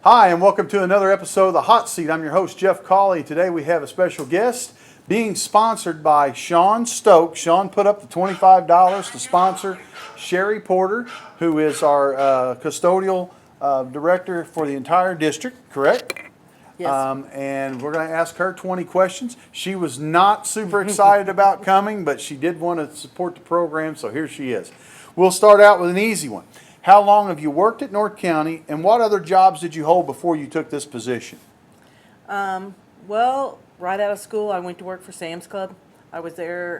Hi, and welcome to another episode of The Hot Seat. I'm your host, Jeff Cawley. Today we have a special guest being sponsored by Sean Stokes. Sean put up the $25 to sponsor Sheri Porter, who is our custodial director for the entire district, correct? Yes. And we're going to ask her 20 questions. She was not super excited about coming, but she did want to support the program, so here she is. We'll start out with an easy one. How long have you worked at North County, and what other jobs did you hold before you took this position? Well, right out of school, I went to work for Sam's Club. I was there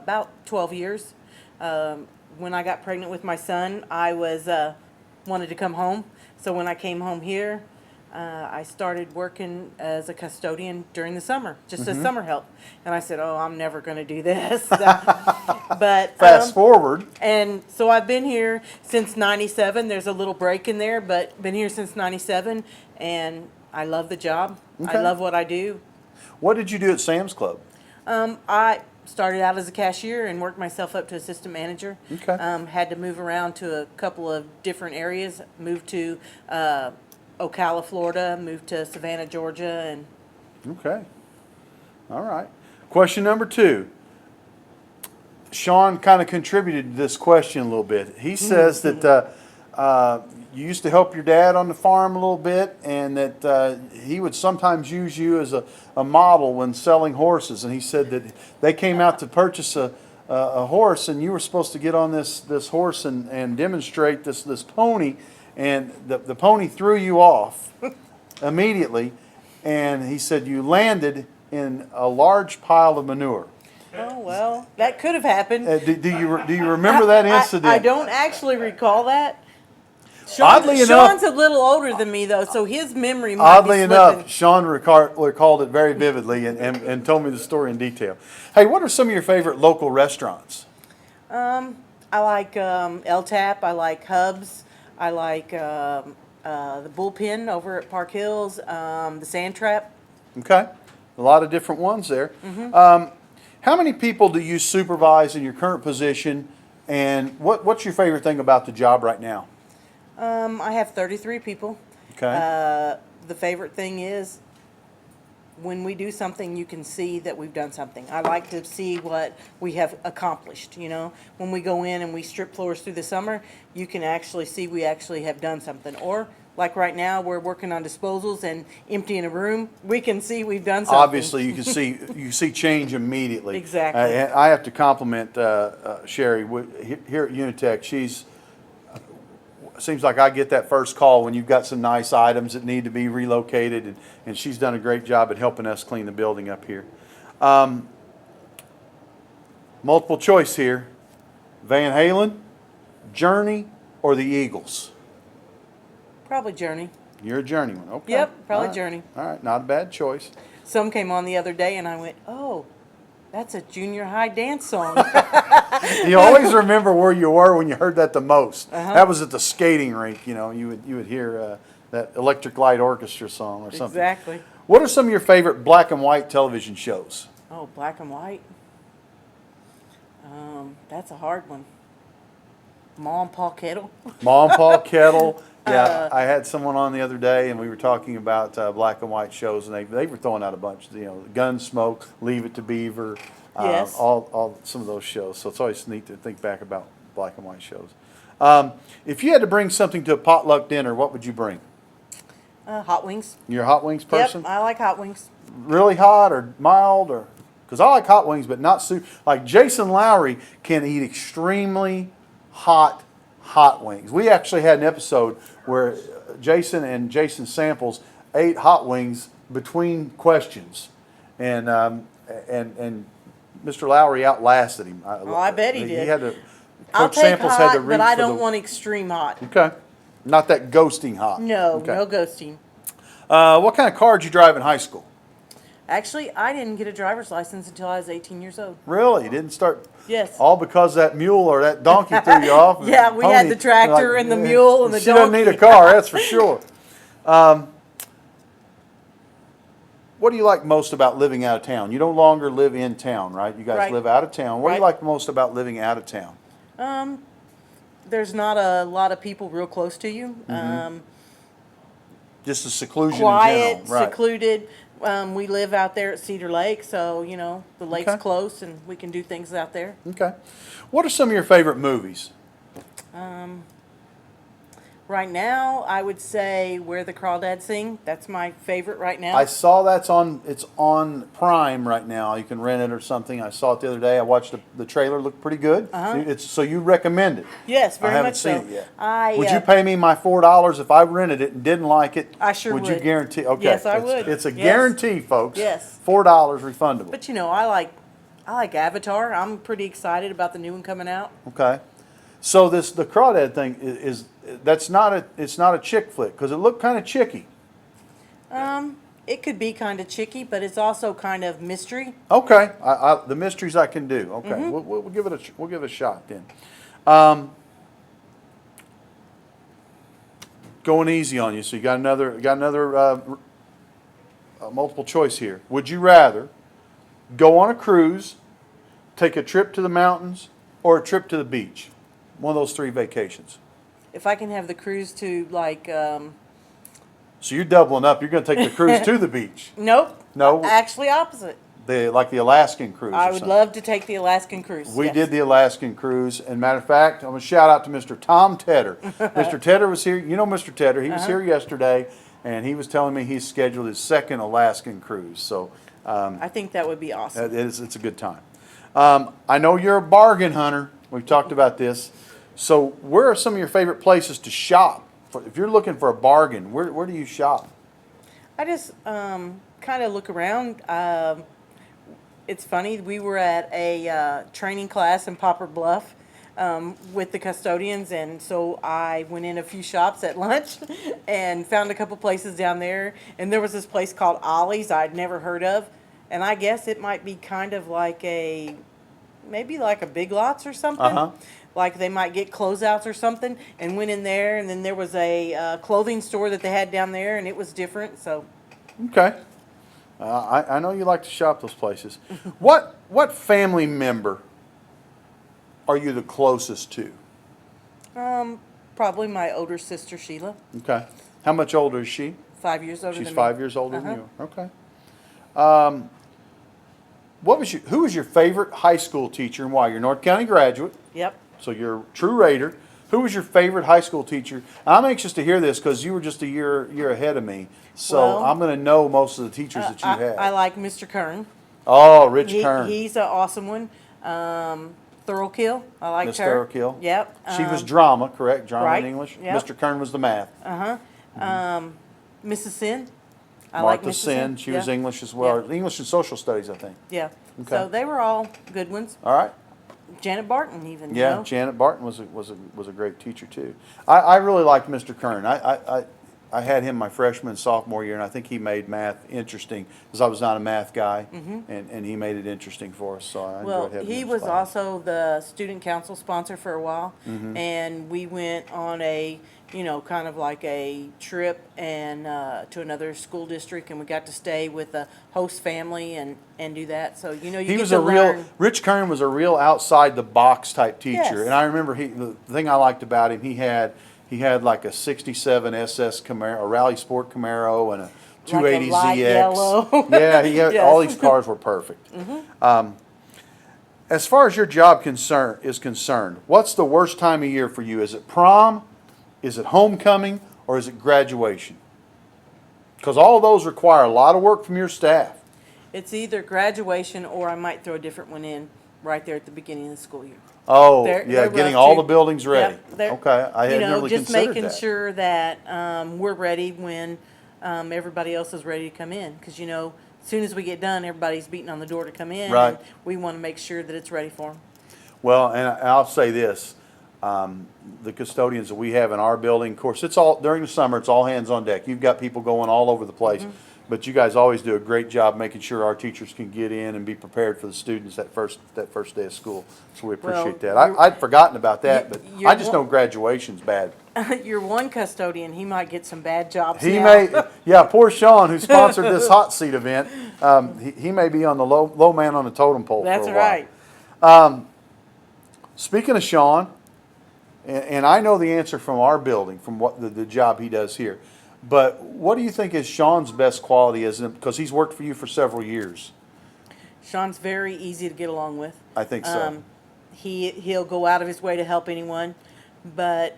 about 12 years. When I got pregnant with my son, I wanted to come home. So when I came home here, I started working as a custodian during the summer, just as summer help. And I said, "Oh, I'm never going to do this." But Fast forward. And so I've been here since '97. There's a little break in there, but been here since '97, and I love the job. Okay. I love what I do. What did you do at Sam's Club? I started out as a cashier and worked myself up to assistant manager. Okay. Had to move around to a couple of different areas. Moved to Ocala, Florida. Moved to Savannah, Georgia, and Okay. All right. Question number 2. Sean kind of contributed to this question a little bit. He says that you used to help your dad on the farm a little bit, and that he would sometimes use you as a model when selling horses. And he said that they came out to purchase a horse, and you were supposed to get on this horse and demonstrate this pony, and the pony threw you off immediately, and he said you landed in a large pile of manure. oh well, that could have happened. Do you remember that incident? I don't actually recall that. Oddly enough- Sean's a little older than me, though, so his memory might Oddly be enough, slipping. Sean recalled it very vividly and told me the story in detail. Hey, what are some of your favorite local restaurants? I like El Tap. I like Hubs. I like the Bullpen over at Park Hills. The Sand Trap. Okay, a lot of different ones there. How many people do you supervise in your current position, and what's your favorite thing about the job right now? I have 33 people. Okay. The favorite thing is when we do something, you can see that we've done something. I like to see what we have accomplished. You know, when we go in and we strip floors through the summer, you can actually see we actually have done something. Or like right now, we're working on disposals and emptying a room. We can see we've done something. Obviously, you see change immediately. Exactly. And I have to compliment Sheri here at UniTec. Seems like I get that first call when you've got some nice items that need to be relocated, and she's done a great job at helping us clean the building up here. Multiple choice here: Van Halen, Journey, or the Eagles? Probably Journey. You're a Journey one. Okay. Yep, probably All right. Journey. All right, not a bad choice. Some came on the other day, and I went, "Oh, that's a junior high dance song." You always remember where you were when you heard that the most. That was at the skating rink. You know, you would hear that Electric Light Orchestra song or something. Exactly. What are some of your favorite black and white television shows? Oh, black and white. That's a hard one. Ma and Pa Kettle. Ma and Pa Kettle. Yeah, I had someone on the other day, and we were talking about black and white shows, and they were throwing out a bunch. You know, Gunsmoke, Leave It to Beaver, Yes. all some of those shows. So it's always neat to think back about black and white shows. If you had to bring something to a potluck dinner, what would you bring? Hot wings. You're a hot wings person? Yep, I like hot wings. Really hot or mild, or because I like hot wings, but not super. Like Jason Lowry can eat extremely hot wings. We actually had an episode where Jason and Jason Samples ate hot wings between questions, and Mr. Lowry outlasted him. I bet he did. He had to. I'll Coach take Samples hot, had to reach but I for don't the, want extreme hot. Okay, not that ghosting hot. No, Okay. no ghosting. What kind of car did you drive in high school? Actually, I didn't get a driver's license until I was 18 years old. Really? You didn't start? Yes. All because that mule or that donkey threw you off? Yeah, we had the tractor and the mule and the She doesn't need a donkey. car, that's for sure. What do you like most about living out of town? You no longer live in town, right? You guys Right. live out of town. What do you Right. like most about living out of town? There's not a lot of people real close to you. Just the seclusion quiet, in general, right? secluded. We live out there at Cedar Lake, so the lake's Okay. close and we can do things out there. Okay. What are some of your favorite movies? Right now, I would say Where the Crawdads Sing. That's my favorite right now. I saw it's on Prime right now. You can rent it or something. I saw it the other day. I watched the trailer. Looked pretty good. So you recommend it? Yes, very I haven't much seen so. it yet. I Would you pay me my $4 if I rented it and didn't like it? I sure Would you would. guarantee? Okay. Yes, I would. It's a Yes. guarantee, folks. Yes. $4 refundable. But I like Avatar. I'm pretty excited about the new one coming out. Okay. So the Crawdad thing it's not a chick flick because it looked kind of chicky. It could be kind of chicky, but it's also kind of mystery. Okay, the mysteries I can do. Okay, Mm-hmm. we'll give it a shot then. Going easy on you. So you got another multiple choice here. Would you rather go on a cruise, take a trip to the mountains, or a trip to the beach? One of those three vacations. If I can have the cruise to So you're doubling up. You're going to take the cruise to the beach. nope. No. Actually opposite. Like the Alaskan cruise. I or would something. love to take the Alaskan cruise. We yes. did the Alaskan cruise, and matter of fact, I'm going to shout out to Mr. Tom Tedder. Mr. Tedder was here. You know Mr. Tedder. He was here yesterday, and he was telling me he's scheduled his second Alaskan cruise. So I think that would be awesome. it's a good time. I know you're a bargain hunter. We've talked about this. So where are some of your favorite places to shop? If you're looking for a bargain, where do you shop? I just kind of look around. It's funny. We were at a training class in Poplar Bluff with the custodians, and so I went in a few shops at lunch and found a couple places down there. And there was this place called Ollie's I'd never heard of, and I guess it might be kind of like maybe like a Big Lots or something. Uh-huh. Like they might get closeouts or something, and went in there, and then there was a clothing store that they had down there, and it was different. So, Okay. I know you like to shop those places. What family member are you the closest to? probably my older sister Sheila, Okay. How much older is she? 5 years older She's than 5 me. years older Uh-huh. than you. Okay. Who was your favorite high school teacher and why? You're a North County graduate, Yep. so you're a true Raider. Who was your favorite high school teacher? I'm anxious to hear this because you were just a year ahead of me. So Well, I'm going to know most of the teachers that you had. I like Mr. Kern. Oh, Rich Kern. He's an awesome one. Thorokill. I liked Miss her. Thorokill. Yep. She was drama, correct? Drama right, in English. yep. Mr. Kern was the math. Mrs. Sin. I like Martha Mrs. Sin, she was Yeah. English as well. Yeah. English and social studies, I think. Yeah. Okay. So they were all good ones. All right. Janet Barton even. Yeah, You know? Janet Barton was a great teacher too. I really liked Mr. Kern. I had him my freshman and sophomore year, and I think he made math interesting because I was not a math guy, and he made it interesting for us. So I Well, enjoyed having him he in was class. also the student council sponsor for a while, and we went on a, kind of like a trip and to another school district, and we got to stay with the host family and do that. So you He get was to a real learn. Rich Kern was a real outside the box type teacher, Yes. and I remember the thing I liked about him, he had like a '67 SS Camaro, a Rally Sport Camaro, and a 280 light ZX. yellow. Yeah, he had Yes. all these cars were perfect. As far as your job is concerned, what's the worst time of year for you? Is it prom? Is it homecoming? Or is it graduation? Because all of those require a lot of work from your staff. It's either graduation or I might throw a different one in right there at the beginning of the school year. Oh, They're getting rough, all too. the buildings ready. Yep, they're- Okay, I had never just considered making that. sure that we're ready when everybody else is ready to come in. Because as soon as we get done, everybody's beating on the door to come in. Right. And we want to make sure that it's ready for them. Well, and I'll say this, the custodians that we have in our building, of course, it's all, during the summer, it's all hands on deck. You've got people going all over the place. But you guys always do a great job making sure our teachers can get in and be prepared for the students that first day of school. So we appreciate that. I'd forgotten about that, but you're I just know one- graduation's bad. Your one custodian, he might get some bad jobs He now. may, poor Sean, who sponsored this hot seat event, he may be on the low man on the totem pole for a That's while. right. Speaking of Sean, and I know the answer from our building, from what the job he does here, But what do you think is Sean's best quality? Because he's worked for you for several years. Sean's very easy to get along with. I think so. He'll go out of his way to help anyone, but,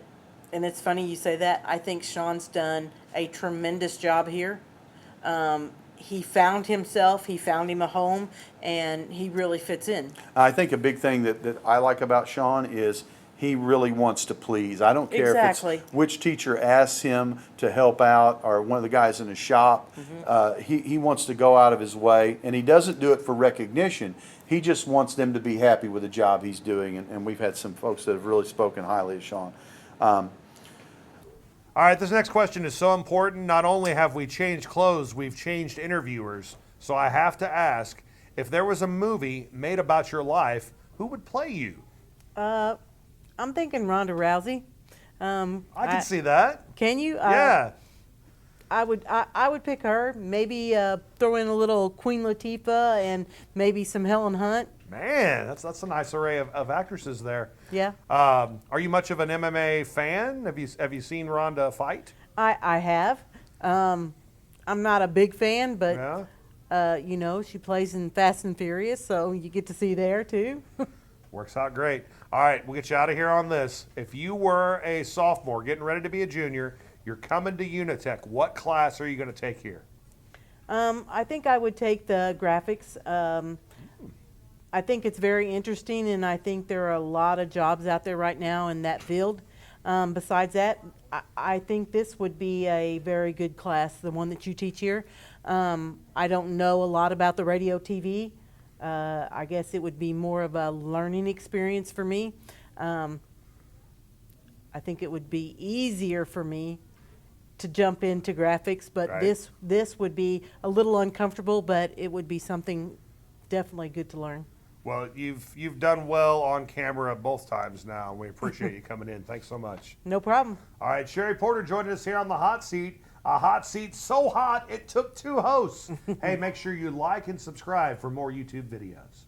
and it's funny you say that, I think Sean's done a tremendous job here. He found himself, he found him a home, and he really fits in. I think a big thing that I like about Sean is he really wants to please. I don't care Exactly. if it's which teacher asks him to help out or one of the guys in the shop. He wants to go out of his way, and he doesn't do it for recognition. He just wants them to be happy with the job he's doing, and we've had some folks that have really spoken highly of Sean. All right, this next question is so important. Not only have we changed clothes, we've changed interviewers. So I have to ask, if there was a movie made about your life, who would play you? I'm thinking Ronda Rousey. I can see that. Can you? Yeah. I would pick her. Maybe throw in a little Queen Latifah and maybe some Helen Hunt. Man, that's a nice array of actresses there. Yeah. Are you much of an MMA fan? Have you seen Ronda fight? I have. I'm not a big fan, but Yeah. she plays in Fast and Furious, so you get to see there too. Works out great. All right, we'll get you out of here on this. If you were a sophomore getting ready to be a junior, you're coming to UniTec, what class are you going to take here? I think I would take the graphics. I think it's very interesting, and I think there are a lot of jobs out there right now in that field. Besides that, I think this would be a very good class, the one that you teach here. I don't know a lot about the radio TV. I guess it would be more of a learning experience for me. I think it would be easier for me to jump into graphics, but Right. this would be a little uncomfortable, but it would be something definitely good to learn. Well, you've done well on camera both times now. We appreciate you coming in. Thanks so much. No problem. All right, Sheri Porter joining us here on the hot seat. A hot seat so hot it took 2 hosts. Hey, make sure you like and subscribe for more YouTube videos.